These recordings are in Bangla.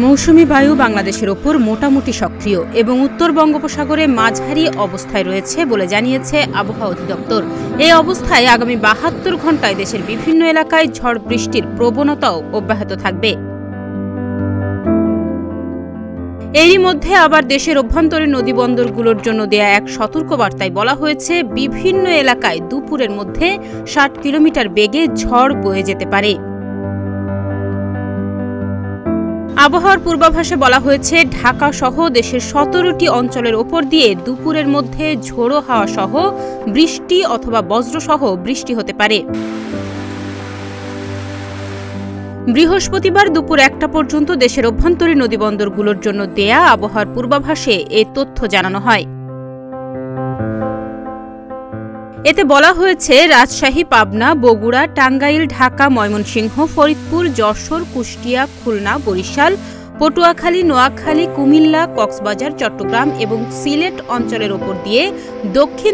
মৌসুমী বায়ু বাংলাদেশের ওপর মোটামুটি সক্রিয় এবং উত্তর বঙ্গোপসাগরে মাঝারি অবস্থায় রয়েছে বলে জানিয়েছে আবহাওয়া অধিদপ্তর। এই অবস্থায় আগামী ৭২ ঘণ্টায় দেশের বিভিন্ন এলাকায় ঝড় বৃষ্টির প্রবণতাও অব্যাহত থাকবে। এরই মধ্যে আবার দেশের অভ্যন্তরীণ নদীবন্দরগুলোর জন্য দেয়া এক সতর্কবার্তায় বলা হয়েছে, বিভিন্ন এলাকায় দুপুরের মধ্যে ৬০ কিলোমিটার বেগে ঝড় বয়ে যেতে পারে। আবহাওয়ার পূর্বাভাসে বলা হয়েছে, ঢাকা সহ দেশের ১৭টি অঞ্চলের ওপর দিয়ে দুপুরের মধ্যে ঝোড়ো হাওয়া সহ বৃষ্টি অথবা বজ্রসহ বৃষ্টি হতে পারে। বৃহস্পতিবার দুপুর ১টা পর্যন্ত দেশের অভ্যন্তরীণ নদীবন্দরগুলোর জন্য দেয়া আবহাওয়ার পূর্বাভাসে এ তথ্য জানানো হয়। এতে বলা হয়েছে, রাজশাহী, পাবনা, বগুড়া, টাঙ্গাইল, ঢাকা, ময়মনসিংহ, ফরিদপুর, যশোর, কুষ্টিয়া, খুলনা, বরিশাল, পটুয়াখালী, নোয়াখালী, কুমিল্লা, কক্সবাজার, চট্টগ্রাম এবং সিলেট অঞ্চলের ওপর দিয়ে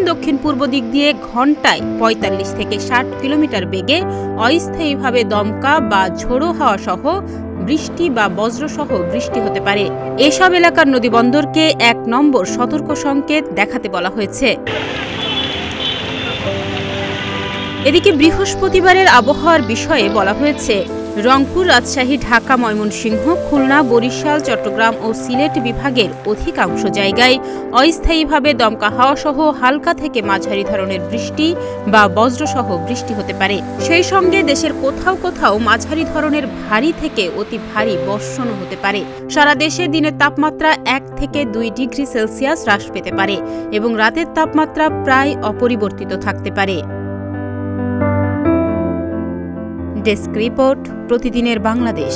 দক্ষিণ পূর্ব দিক দিয়ে ঘণ্টায় ৪৫ থেকে ৬০ কিলোমিটার বেগে অস্থায়ীভাবে দমকা বা ঝোড়ো হাওয়া সহ বৃষ্টি বা বজ্রসহ বৃষ্টি হতে পারে। এসব এলাকার নদীবন্দরকে ১ নম্বর সতর্ক সংকেত দেখাতে বলা হয়েছে। এদিকে বৃহস্পতিবারের আবহাওয়ার বিষয়ে বলা হয়েছে, রংপুর, রাজশাহী, ঢাকা, ময়মনসিংহ, খুলনা, বরিশাল, চট্টগ্রাম ও সিলেট বিভাগের অধিকাংশ জায়গায় অস্থায়ীভাবে দমকা হাওয়া সহ হালকা থেকে মাঝারি ধরনের বৃষ্টি বা বজ্রসহ বৃষ্টি হতে পারে। সেই সঙ্গে দেশের কোথাও কোথাও মাঝারি ধরনের ভারী থেকে অতি ভারী বর্ষণও হতে পারে। সারা দেশে দিনের তাপমাত্রা ১ থেকে ২ ডিগ্রি সেলসিয়াস হ্রাস পেতে পারে এবং রাতের তাপমাত্রা প্রায় অপরিবর্তিত থাকতে পারে। ডেস্ক রিপোর্ট, প্রতিদিনের বাংলাদেশ।